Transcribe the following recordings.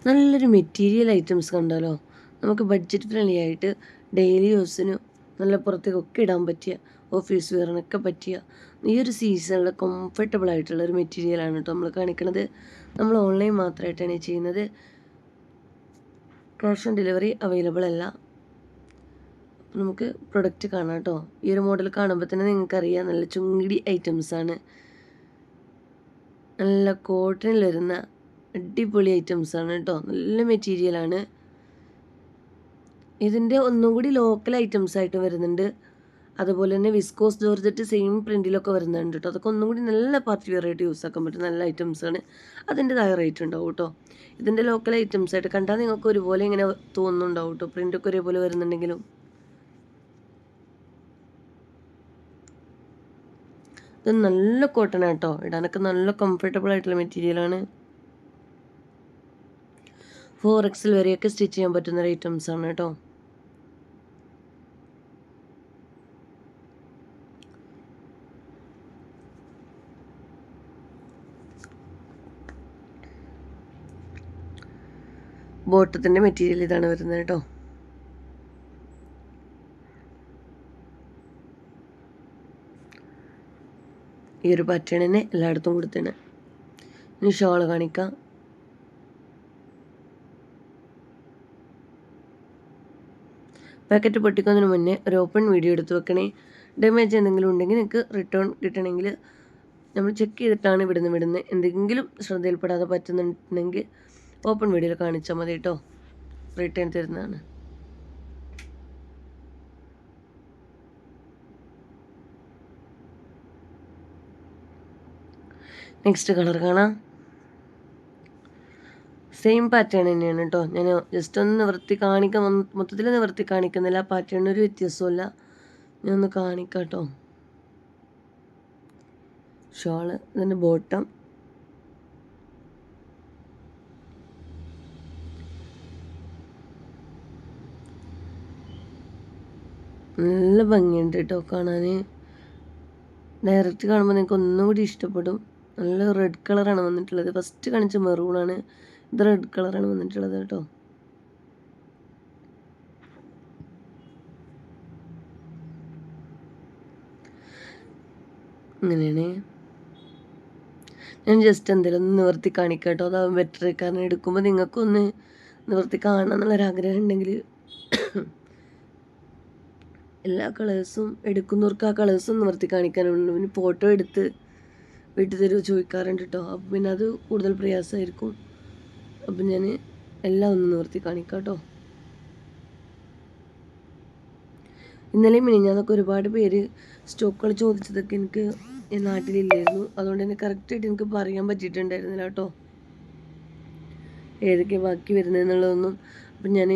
നല്ലൊരു material items കണ്ടാലോ. നമുക്ക് ബഡ്ജറ്റ് ഫ്രണ്ട്ലി ആയിട്ട് ഡെയിലി യൂസിന് നല്ല പുറത്തേക്കൊക്കെ ഇടാൻ പറ്റിയ, ഓഫീസ് വെയറിനൊക്കെ പറ്റിയ ഈ ഒരു സീസണിൽ കംഫർട്ടബിൾ ആയിട്ടുള്ള ഒരു മെറ്റീരിയലാണ് കേട്ടോ നമ്മൾ കാണിക്കുന്നത്. നമ്മൾ ഓൺലൈൻ മാത്രമായിട്ടാണ് ചെയ്യുന്നത്. ക്യാഷ് ഓൺ ഡെലിവറി അവൈലബിൾ അല്ല. നമുക്ക് പ്രൊഡക്റ്റ് കാണാം കേട്ടോ. ഈ ഒരു മോഡൽ കാണുമ്പോൾ തന്നെ നിങ്ങൾക്കറിയാം നല്ല ചുങ്കിടി ഐറ്റംസാണ്. നല്ല കോട്ടണിൽ വരുന്ന അടിപൊളി ഐറ്റംസാണ് കേട്ടോ. നല്ല മെറ്റീരിയലാണ്. ഇതിൻ്റെ ഒന്നും കൂടി ലോക്കൽ ഐറ്റംസ് ആയിട്ട് വരുന്നുണ്ട്. അതുപോലെ തന്നെ വിസ്കോസ് ജോർജറ്റ് സെയിം പ്രിൻറ്റിലൊക്കെ വരുന്നുണ്ട് കേട്ടോ. അതൊക്കെ ഒന്നും കൂടി നല്ല പാർട്ടി വെയർ ആയിട്ട് യൂസ് ആക്കാൻ പറ്റും നല്ല ഐറ്റംസാണ്. അതിൻ്റെതായ റേറ്റ് ഉണ്ടാവും കേട്ടോ. ഇതിൻ്റെ ലോക്കൽ ഐറ്റംസ് ആയിട്ട് കണ്ടാൽ നിങ്ങൾക്ക് ഒരുപോലെ ഇങ്ങനെ തോന്നുന്നുണ്ടാവും കേട്ടോ. പ്രിൻ്റൊക്കെ ഒരേപോലെ വരുന്നുണ്ടെങ്കിലും ഇത് നല്ല കോട്ടൺ ആട്ടോ. ഇടാനൊക്കെ നല്ല കംഫർട്ടബിൾ ആയിട്ടുള്ള മെറ്റീരിയലാണ്. 4XL വരെയൊക്കെ സ്റ്റിച്ച് ചെയ്യാൻ പറ്റുന്ന ഐറ്റംസ് ആണ് കേട്ടോ. ബോട്ടത്തിൻ്റെ മെറ്റീരിയൽ ഇതാണ് വരുന്നത് കേട്ടോ. ഈ ഒരു പാറ്റേൺ തന്നെ എല്ലായിടത്തും കൊടുത്താണ്. ഇനി ഷോള് കാണിക്കാം. പാക്കറ്റ് പൊട്ടിക്കുന്നതിന് മുന്നേ ഒരു ഓപ്പൺ വീഡിയോ എടുത്ത് വെക്കണേ. ഡാമേജ് എന്തെങ്കിലും ഉണ്ടെങ്കിൽ നിങ്ങൾക്ക് റിട്ടേൺ കിട്ടണമെങ്കിൽ നമ്മൾ ചെക്ക് ചെയ്തിട്ടാണ് വിടുന്നത്. എന്തെങ്കിലും ശ്രദ്ധയിൽപ്പെടാതെ പറ്റുന്നുണ്ടെങ്കിൽ ഓപ്പൺ വീഡിയോയിൽ കാണിച്ചാൽ മതി കേട്ടോ. റിട്ടേൺ തരുന്നതാണ്. നെക്സ്റ്റ് കളർ കാണാം. സെയിം പാറ്റേൺ തന്നെയാണ് കേട്ടോ. ഞാൻ ജസ്റ്റ് ഒന്ന് നിവർത്തി കാണിക്കാൻ, മൊത്തത്തിൽ നിവർത്തി കാണിക്കുന്നില്ല. പാറ്റേണിനൊരു വ്യത്യാസമില്ല. ഞാൻ ഒന്ന് കാണിക്കാം കേട്ടോ. ഷോള്, ഇതിൻ്റെ ബോട്ടം. നല്ല ഭംഗിയുണ്ട് കേട്ടോ കാണാൻ. ഡയറക്റ്റ് കാണുമ്പോൾ നിങ്ങൾക്ക് ഒന്നുകൂടി ഇഷ്ടപ്പെടും. നല്ല റെഡ് കളറാണ് വന്നിട്ടുള്ളത്. ഫസ്റ്റ് കാണിച്ച മെറൂണാണ്, ഇത് റെഡ് കളറാണ് വന്നിട്ടുള്ളത് കേട്ടോ. ഇങ്ങനെയാണ്. ഞാൻ ജസ്റ്റ് എന്തെങ്കിലും ഒന്ന് നിവർത്തി കാണിക്കാം കേട്ടോ. അതാവും ബെറ്റർ. കാരണം എടുക്കുമ്പോൾ നിങ്ങൾക്കൊന്ന് നിവർത്തി കാണണം എന്നുള്ളൊരാഗ്രഹം ഉണ്ടെങ്കിൽ എല്ലാ കളേഴ്സും എടുക്കുന്നവർക്ക് ആ കളേഴ്സും നിവർത്തി കാണിക്കാനുള്ളൂ. പിന്നെ ഫോട്ടോ എടുത്ത് വീട്ടിൽ തരുമോ ചോദിക്കാറുണ്ട് കേട്ടോ. അപ്പം പിന്നെ അത് കൂടുതൽ പ്രയാസമായിരിക്കും. അപ്പം ഞാൻ എല്ലാം ഒന്ന് നിവർത്തി കാണിക്കാം കേട്ടോ. ഇന്നലെയും മിനിഞ്ഞാന്നൊക്കെ ഒരുപാട് പേര് സ്റ്റോക്കുകൾ ചോദിച്ചതൊക്കെ എനിക്ക് നാട്ടിലില്ലായിരുന്നു. അതുകൊണ്ട് തന്നെ കറക്റ്റായിട്ട് എനിക്ക് പറയാൻ പറ്റിയിട്ടുണ്ടായിരുന്നില്ല കേട്ടോ, ഏതൊക്കെ ബാക്കി വരുന്നതെന്നുള്ളതൊന്നും. അപ്പം ഞാൻ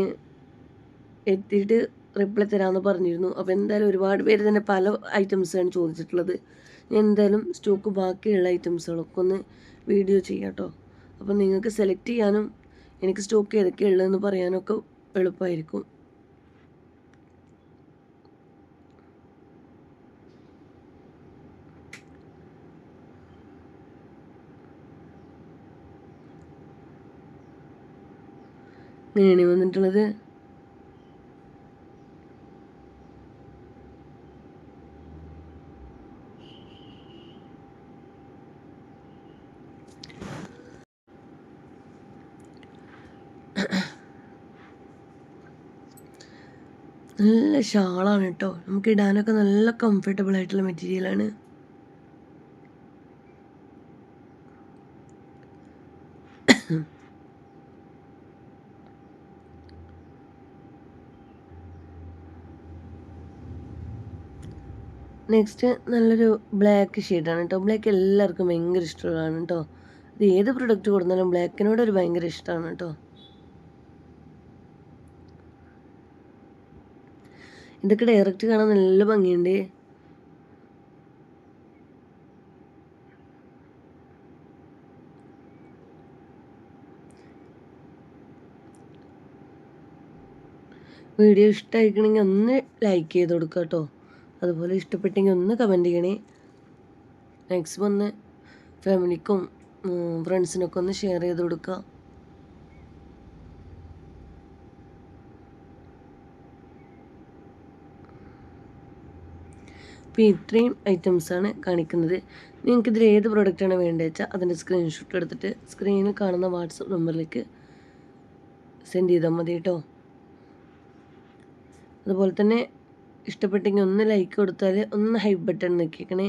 എത്തിയിട്ട് റിപ്ലൈ തരാമെന്ന് പറഞ്ഞിരുന്നു. അപ്പോൾ എന്തായാലും ഒരുപാട് പേര് തന്നെ പല ഐറ്റംസാണ് ചോദിച്ചിട്ടുള്ളത്. ഞാൻ എന്തായാലും സ്റ്റോക്ക് ബാക്കിയുള്ള ഐറ്റംസുകളൊക്കെ ഒന്ന് വീഡിയോ ചെയ്യാം കേട്ടോ. അപ്പം നിങ്ങൾക്ക് സെലക്ട് ചെയ്യാനും എനിക്ക് സ്റ്റോക്ക് ഏതൊക്കെയാണ് ഉള്ളതെന്ന് പറയാനൊക്കെ എളുപ്പമായിരിക്കും. ഇങ്ങനെയാണ് വന്നിട്ടുള്ളത്. നല്ല ഷാളാണ് കേട്ടോ. നമുക്ക് ഇടാനൊക്കെ നല്ല കംഫർട്ടബിൾ ആയിട്ടുള്ള മെറ്റീരിയലാണ്. നെക്സ്റ്റ് നല്ലൊരു ബ്ലാക്ക് ഷെയ്ഡാണ് കേട്ടോ. ബ്ലാക്ക് എല്ലാവർക്കും ഭയങ്കര ഇഷ്ടമുള്ളതാണ് കേട്ടോ. ഇത് ഏത് പ്രൊഡക്റ്റ് കൊടുത്താലും ബ്ലാക്കിനോട് ഒരു ഭയങ്കര ഇഷ്ടമാണ് കേട്ടോ. ഇതൊക്കെ ഡയറക്റ്റ് കാണാൻ നല്ല ഭംഗിയുണ്ട്. വീഡിയോ ഇഷ്ടമായിക്കണമെങ്കിൽ ഒന്ന് ലൈക്ക് ചെയ്ത് കൊടുക്കുക കേട്ടോ. അതുപോലെ ഇഷ്ടപ്പെട്ടെങ്കിൽ ഒന്ന് കമൻറ്റ് ചെയ്യണേ. മാക്സിമം ഒന്ന് ഫാമിലിക്കും ഫ്രണ്ട്സിനൊക്കെ ഒന്ന് ഷെയർ ചെയ്ത് കൊടുക്കുക. അപ്പോൾ ഇത്രയും ഐറ്റംസാണ് കാണിക്കുന്നത്. നിങ്ങൾക്കിതിൽ ഏത് പ്രോഡക്റ്റാണ് വേണ്ടത് വെച്ചാൽ അതിൻ്റെ സ്ക്രീൻഷോട്ട് എടുത്തിട്ട് സ്ക്രീനിൽ കാണുന്ന വാട്സപ്പ് നമ്പറിലേക്ക് സെൻഡ് ചെയ്താൽ മതി കേട്ടോ. അതുപോലെ തന്നെ ഇഷ്ടപ്പെട്ടെങ്കിൽ ഒന്ന് ലൈക്ക് കൊടുത്താൽ ഒന്ന് ഹൈപ്പ് ബട്ടൺ നിൽക്കിക്കണേ.